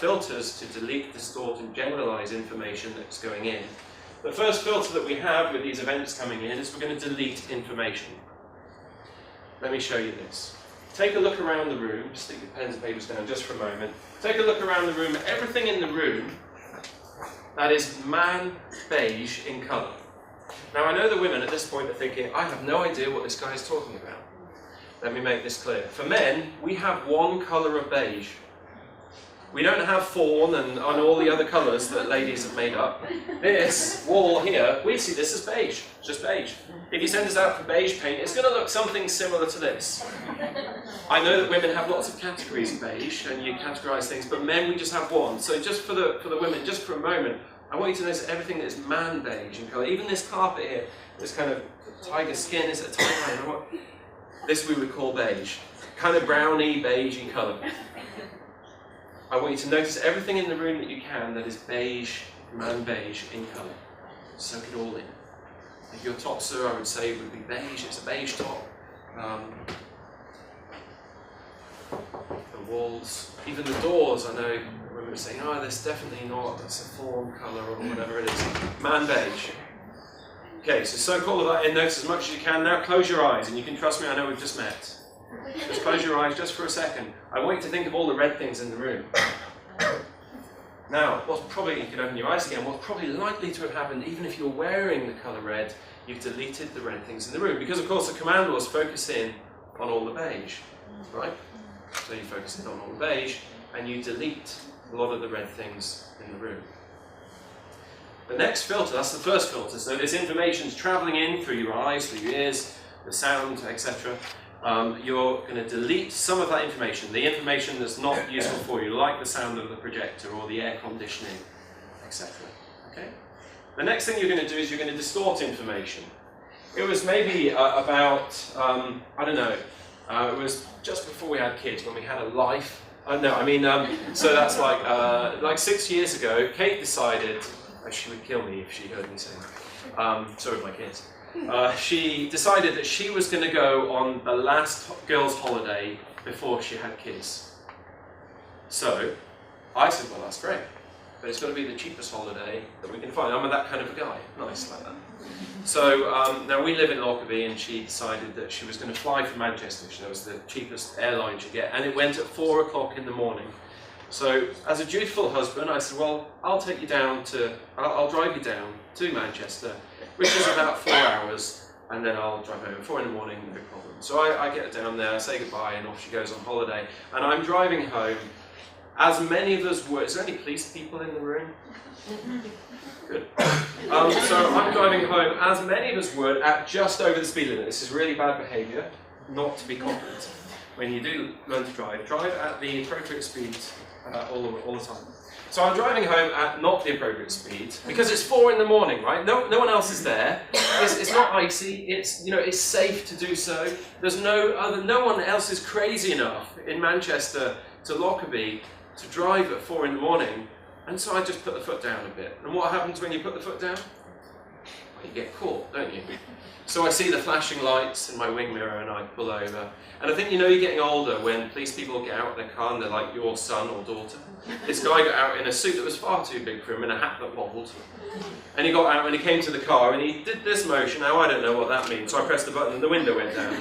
filters to delete, distort, and generalize information that's going in. The first filter that we have with these events coming in is we're going to delete information. Let me show you this. Take a look around the room. Stick your pens and papers down just for a moment. Take a look around the room. Everything in the room that is man beige in colour. Now, I know the women at this point are thinking, I have no idea what this guy is talking about. Let me make this clear. For men, we have one colour of beige. We don't have fawn and all the other colours that ladies have made up. This wall here, we see this as beige, just beige. If you send us out for beige paint, it's going to look something similar to this. I know that women have lots of categories of beige, and you categorise things, but men, we just have one. So just for the women, just for a moment, I want you to notice everything that is man beige in colour. Even this carpet here, this kind of tiger skin, is it a tiger? This we would call beige. Kind of browny beige in colour. I want you to notice everything in the room that you can that is beige, man beige in colour. Soak it all in. If your top, sir, I would say would be beige. It's a beige top. The walls, even the doors, I know women are saying, oh, that's definitely not, that's a fawn colour or whatever it is. Man beige. Okay, so soak all of that in, notice as much as you can. Now close your eyes, and you can trust me, I know we've just met. Just close your eyes just for a second. I want you to think of all the red things in the room. Now, what's probably, you can open your eyes again, what's probably likely to have happened, even if you're wearing the colour red, you've deleted the red things in the room. Because of course the command was focus in on all the beige, right? So you focus in on all the beige, and you delete a lot of the red things in the room. The next filter, that's the first filter, so this information's travelling in through your eyes, through your ears, the sound, etc. You're going to delete some of that information, the information that's not useful for you, like the sound of the projector or the air conditioning, etc. Okay? The next thing you're going to do is you're going to distort information. It was maybe about, I don't know, it was just before we had kids, when we had a life. So that's like 6 years ago, Kate decided, she would kill me if she heard me say that. Sorry, my kids. She decided that she was going to go on the last girls' holiday before she had kids. So I said, well, that's great, but it's got to be the cheapest holiday that we can find. I'm that kind of a guy, nice like that. So now we live in Lockerbie, and she decided that she was going to fly from Manchester. That was the cheapest airline she'd get, and it went at 4 o'clock in the morning. So as a dutiful husband, I said, well, I'll drive you down to Manchester, which is about 4 hours, and then I'll drive home at 4 in the morning, no problem. So I get down there, I say goodbye, and off she goes on holiday. And I'm driving home, as many of us would. Is there any police people in the room? Good. So I'm driving home, as many of us would, at just over the speed limit. This is really bad behaviour, not to be confident. When you do learn to drive at the appropriate speed all the time. So I'm driving home at not the appropriate speed, because it's 4 in the morning, right? No one else is there. It's not icy. It's safe to do so. There's no one else is crazy enough in Manchester to Lockerbie to drive at 4 in the morning. And so I just put the foot down a bit. And what happens when you put the foot down? Well, you get caught, don't you? So I see the flashing lights in my wing mirror, and I pull over. And I think you're getting older when police people get out of their car and they're like your son or daughter. This guy got out in a suit that was far too big for him and a hat that wobbled. And he got out and he came to the car and he did this motion. Now I don't know what that means, so I pressed the button and the window went down.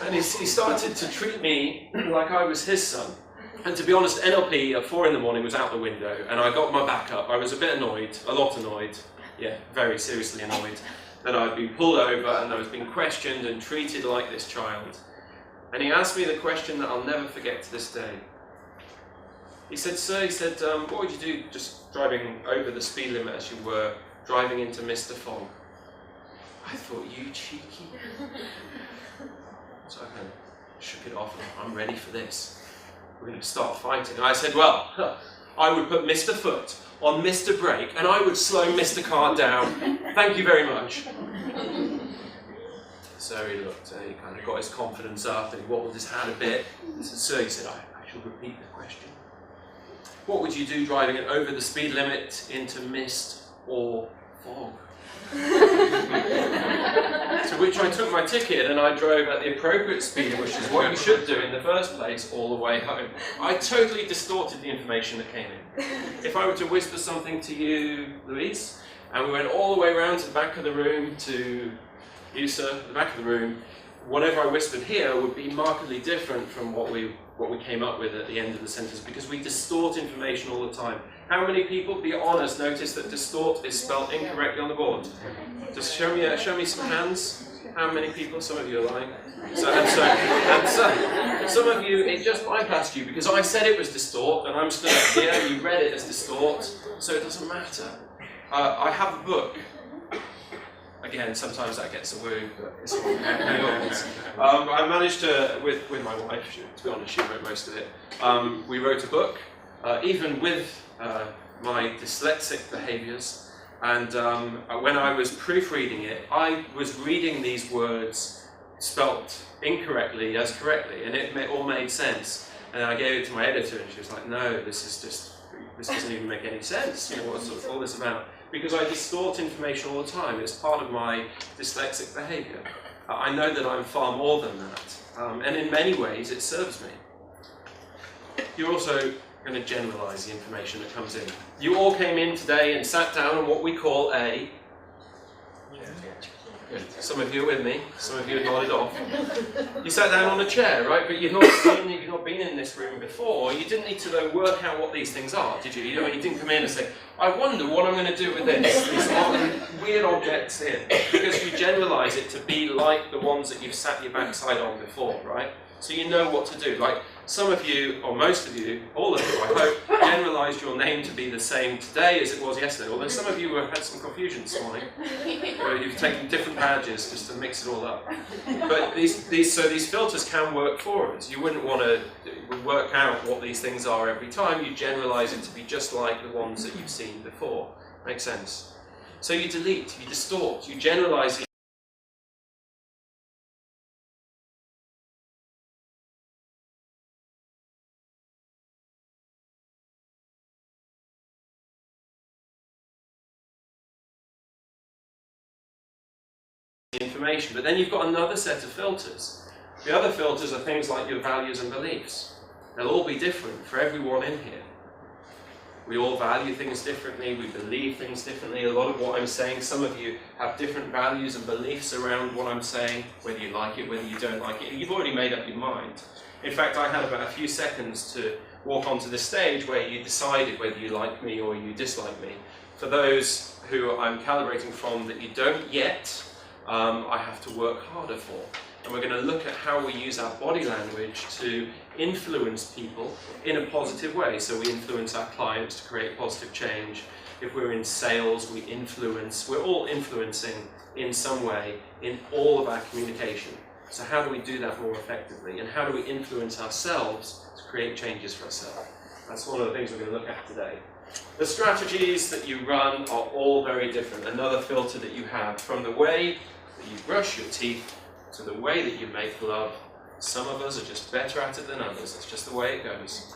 And he started to treat me like I was his son. And to be honest, NLP at 4 in the morning was out the window, and I got my back up. I was a bit annoyed, a lot annoyed. Yeah, very seriously annoyed that I'd been pulled over and I was being questioned and treated like this child. And he asked me the question that I'll never forget to this day. He said, sir, what would you do just driving over the speed limit as you were driving into Mr. Fog? I thought, you cheeky. So I kind of shook it off, and I'm ready for this. We're going to start fighting. And I said, well, I would put Mr. Foot on Mr. Brake, and I would slow Mr. Car down. Thank you very much. So he looked, and he kind of got his confidence up, and he wobbled his hand a bit. Sir, he said, I shall repeat the question. What would you do driving it over the speed limit into mist or fog? To which I took my ticket and I drove at the appropriate speed, which is what you should do in the first place, all the way home. I totally distorted the information that came in. If I were to whisper something to you, Louise, and we went all the way around to the back of the room, to you, sir, the back of the room, whatever I whispered here would be markedly different from what we came up with at the end of the sentence, because we distort information all the time. How many people, be honest, notice that distort is spelled incorrectly on the board? Just show me some hands. How many people? Some of you are lying. Some of you, it just bypassed you because I said it was distort, and I'm stood up here. You read it as distort, so it doesn't matter. I have a book. Again, sometimes that gets a woo, but it's all I managed to, with my wife, to be honest, she wrote most of it. We wrote a book, even with my dyslexic behaviours. And when I was proofreading it, I was reading these words spelt incorrectly as correctly, and it all made sense. And I gave it to my editor, and she was like, "No, this doesn't even make any sense. You know, what's all this about?" Because I distort information all the time. It's part of my dyslexic behaviour. I know that I'm far more than that, and in many ways, it serves me. You're also going to generalise the information that comes in. You all came in today and sat down on what we call a... Good. Some of you are with me, some of you have nodded off. You sat down on a chair, right? But you've not been in this room before. You didn't need to work out what these things are, did you? You didn't come in and say, "I wonder what I'm going to do with this." These weird objects here. Because you generalise it to be like the ones that you've sat your backside on before, right? So you know what to do. Like some of you, or most of you, all of you, I hope, generalised your name to be the same today as it was yesterday. Although some of you had some confusion this morning. You've taken different badges just to mix it all up. But these filters can work for us. You wouldn't want to work out what these things are every time. You generalise it to be just like the ones that you've seen before. Makes sense? So you delete, you distort, you generalise the information, but then you've got another set of filters. The other filters are things like your values and beliefs. They'll all be different for everyone in here. We all value things differently, we believe things differently. A lot of what I'm saying, some of you have different values and beliefs around what I'm saying, whether you like it, whether you don't like it. You've already made up your mind. In fact, I had about a few seconds to walk onto the stage where you decided whether you like me or you dislike me. For those who I'm calibrating from that you don't yet, I have to work harder for. And we're going to look at how we use our body language to influence people in a positive way. So we influence our clients to create positive change. If we're in sales, we influence. We're all influencing in some way in all of our communication. So how do we do that more effectively? And how do we influence ourselves to create changes for ourselves? That's one of the things we're going to look at today. The strategies that you run are all very different. Another filter that you have, from the way that you brush your teeth to the way that you make love. Some of us are just better at it than others. It's just the way it goes.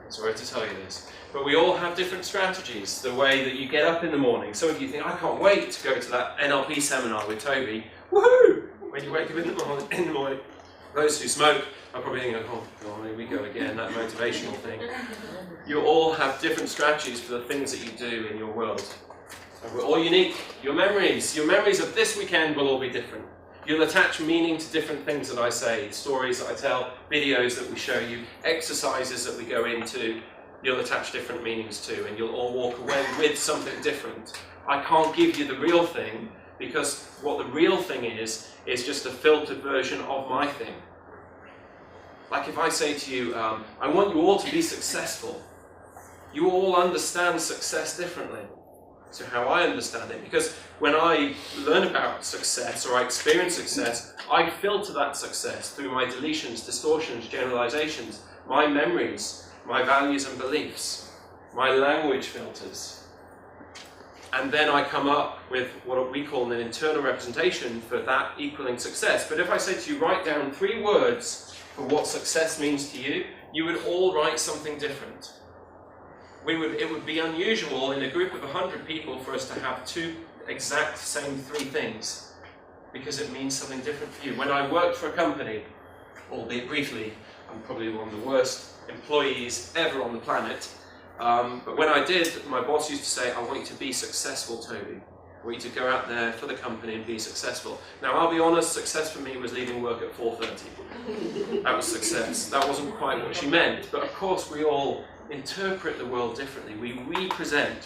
Sorry to tell you this. But we all have different strategies. The way that you get up in the morning. Some of you think, "I can't wait to go to that NLP seminar with Toby." Woohoo! When you wake up in the morning. Those who smoke are probably thinking, "Oh God, here we go again, that motivational thing." You all have different strategies for the things that you do in your world. And we're all unique. Your memories of this weekend will all be different. You'll attach meaning to different things that I say, stories that I tell, videos that we show you, exercises that we go into. You'll attach different meanings to, and you'll all walk away with something different. I can't give you the real thing, because what the real thing is just a filtered version of my thing. Like if I say to you, "I want you all to be successful," you all understand success differently. So how I understand it, because when I learn about success or I experience success, I filter that success through my deletions, distortions, generalizations, my memories, my values and beliefs, my language filters. And then I come up with what we call an internal representation for that equaling success. But if I say to you, write down 3 words for what success means to you, you would all write something different. It would be unusual in a group of 100 people for us to have 2 exact same 3 things. because it means something different for you. When I worked for a company, albeit briefly, I'm probably one of the worst employees ever on the planet. But when I did, my boss used to say, I want you to be successful, Toby. I want you to go out there for the company and be successful. Now, I'll be honest, success for me was leaving work at 4:30. That was success. That wasn't quite what she meant. But of course, we all interpret the world differently. We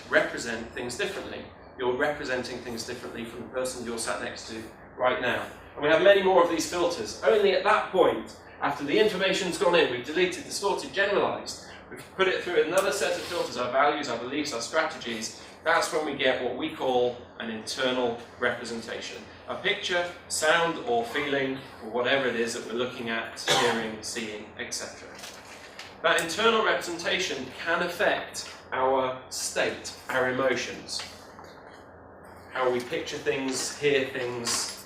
represent things differently. You're representing things differently from the person you're sat next to right now. And we have many more of these filters. Only at that point, after the information's gone in, we've deleted, distorted, generalized, we've put it through another set of filters, our values, our beliefs, our strategies. That's when we get what we call an internal representation. A picture, sound, or feeling, or whatever it is that we're looking at, hearing, seeing, etc. That internal representation can affect our state, our emotions. How we picture things, hear things,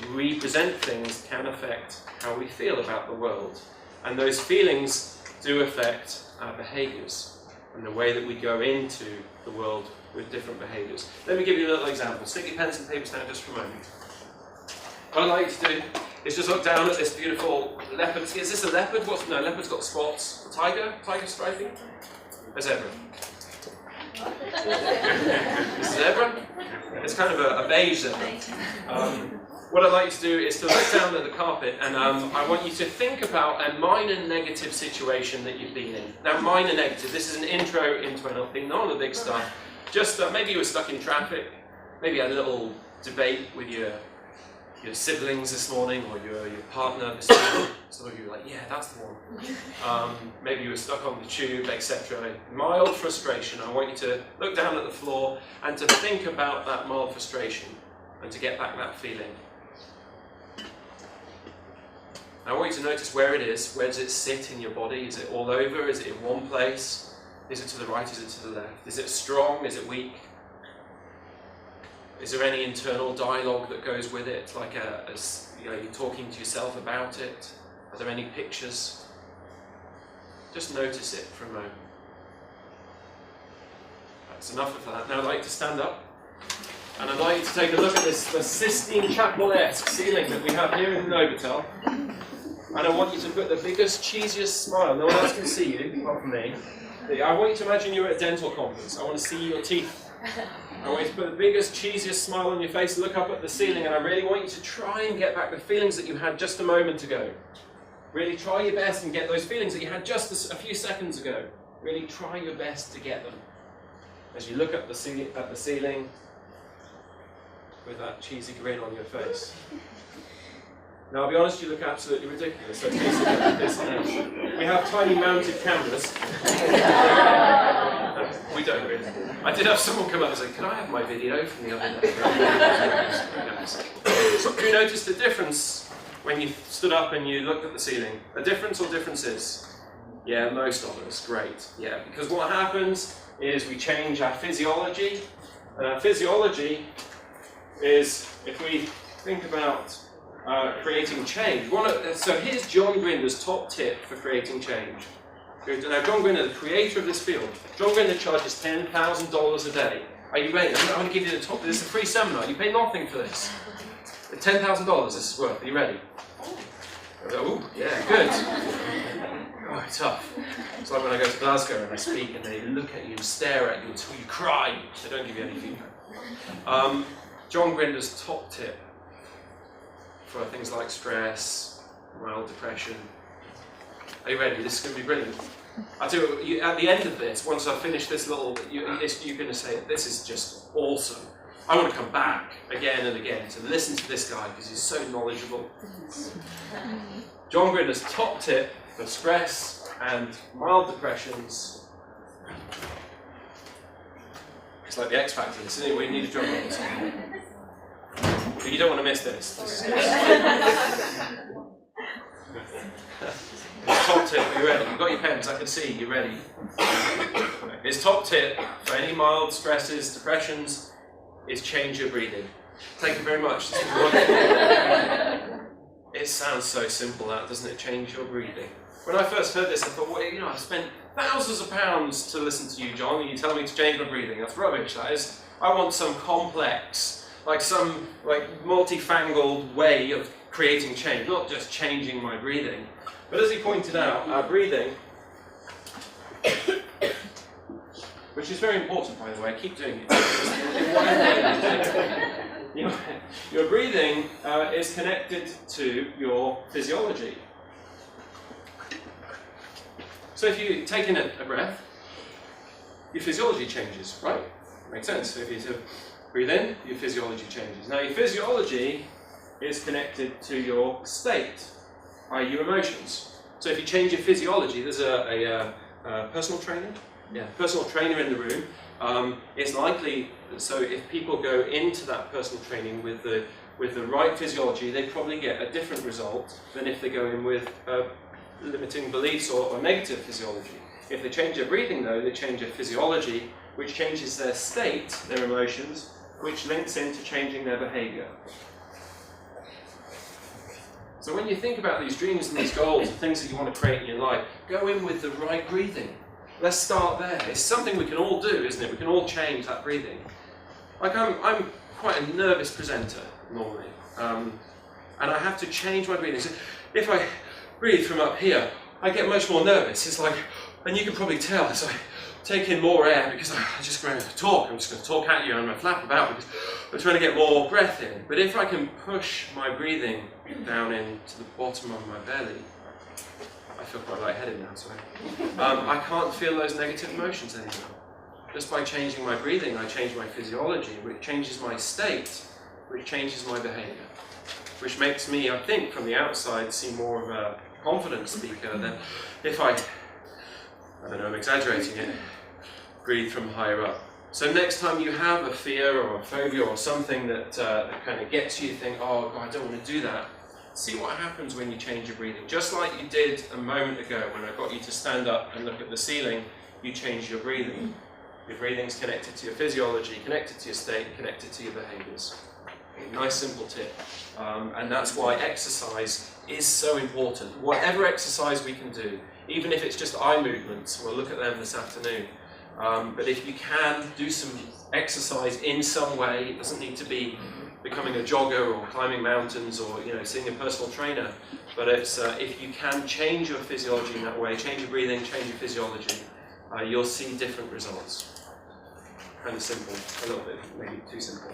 represent things can affect how we feel about the world. And those feelings do affect our behaviours and the way that we go into the world with different behaviours. Let me give you a little example. Stick your pens and papers down just for a moment. What I'd like you to do is just look down at this beautiful leopard. Is this a leopard? No, leopard's got spots. A tiger? Tiger striping? A zebra. This is a zebra? It's kind of a beige zebra. What I'd like you to do is to look down at the carpet, and I want you to think about a minor negative situation that you've been in. Now, minor negative, this is an intro into NLP, none of the big stuff. Just maybe you were stuck in traffic, maybe you had a little debate with your siblings this morning, or your partner this morning. Some of you were like, yeah, that's the one. Maybe you were stuck on the tube, etc. Mild frustration. I want you to look down at the floor and to think about that mild frustration and to get back that feeling. I want you to notice where it is. Where does it sit in your body? Is it all over? Is it in one place? Is it to the right? Is it to the left? Is it strong? Is it weak? Is there any internal dialogue that goes with it? Like you're talking to yourself about it? Are there any pictures? Just notice it for a moment. That's enough of that. Now I'd like you to stand up. And I'd like you to take a look at the Sistine Chapel-esque ceiling that we have here in the Novotel. And I want you to put the biggest, cheesiest smile. No one else can see you, apart from me. I want you to imagine you're at a dental conference. I want to see your teeth. I want you to put the biggest, cheesiest smile on your face, look up at the ceiling, and I really want you to try and get back the feelings that you had just a moment ago. Really try your best and get those feelings that you had just a few seconds ago. Really try your best to get them. As you look at the ceiling with that cheesy grin on your face. Now, I'll be honest, you look absolutely ridiculous. So we have tiny mounted cameras. We don't really. I did have someone come up and say, "Can I have my video from the other day?" So you noticed a difference when you stood up and you looked at the ceiling? A difference or differences? Yeah, most of us. Great. Yeah, because what happens is we change our physiology. And our physiology is, if we think about creating change. So here's John Grinder's top tip for creating change. Now, John Grinder, the creator of this field, John Grinder charges $10,000 a day. Are you ready? I'm going to give you the top. This is a free seminar. You pay nothing for this. $10,000 this is worth. Are you ready? Oh, yeah, good. Oh, tough. It's like when I go to Glasgow and I speak and they look at you and stare at you until you cry. They don't give you any feedback. John Grinder's top tip for things like stress, mild depression. Are you ready? This is going to be brilliant. I'll tell you, at the end of this, once I finish this little, you're going to say, this is just awesome. I want to come back again and again to listen to this guy because he's so knowledgeable. John Grinder's top tip for stress and mild depressions. It's like the X Factor, isn't it? We need a drum roll. But you don't want to miss this. Top tip, are you ready? You've got your pens, I can see, you're ready. His top tip for any mild stresses, depressions, is change your breathing. Thank you very much. It sounds so simple, that, doesn't it? Change your breathing. When I first heard this, I thought, well, you know, I've spent thousands of pounds to listen to you, John, and you tell me to change my breathing. That's rubbish, that is. I want some complex, like some multifangled way of creating change, not just changing my breathing. But as he pointed out, our breathing, which is very important, by the way, I keep doing it. Your breathing is connected to your physiology. So if you take in a breath, your physiology changes, right? Makes sense. So if you breathe in, your physiology changes. Now your physiology is connected to your state, i.e. your emotions. So if you change your physiology, there's a personal trainer. Yeah, personal trainer in the room. It's likely, so if people go into that personal training with the right physiology, they probably get a different result than if they go in with limiting beliefs or negative physiology. If they change their breathing though, they change their physiology, which changes their state, their emotions, which links into changing their behavior. So when you think about these dreams and these goals, the things that you want to create in your life, go in with the right breathing. Let's start there. It's something we can all do, isn't it? We can all change that breathing. Like I'm quite a nervous presenter normally, and I have to change my breathing. So if I breathe from up here, I get much more nervous. It's like, and you can probably tell as I take in more air because I'm just going to talk. I'm just going to talk at you and I'm going to flap about because I'm trying to get more breath in. But if I can push my breathing down into the bottom of my belly, I feel quite lightheaded now, sorry. I can't feel those negative emotions anymore. Just by changing my breathing, I change my physiology, which changes my state, which changes my behavior, which makes me, I think, from the outside, seem more of a confident speaker than if I don't know, I'm exaggerating it, breathe from higher up. So next time you have a fear or a phobia or something that kind of gets you to think, oh God, I don't want to do that, see what happens when you change your breathing. Just like you did a moment ago when I got you to stand up and look at the ceiling, you change your breathing. Your breathing's connected to your physiology, connected to your state, connected to your behaviors. Nice simple tip. And that's why exercise is so important. Whatever exercise we can do, even if it's just eye movements, we'll look at them this afternoon. But if you can do some exercise in some way, it doesn't need to be becoming a jogger or climbing mountains or seeing a personal trainer. But if you can change your physiology in that way, change your breathing, change your physiology, you'll see different results. Kind of simple, a little bit maybe too simple.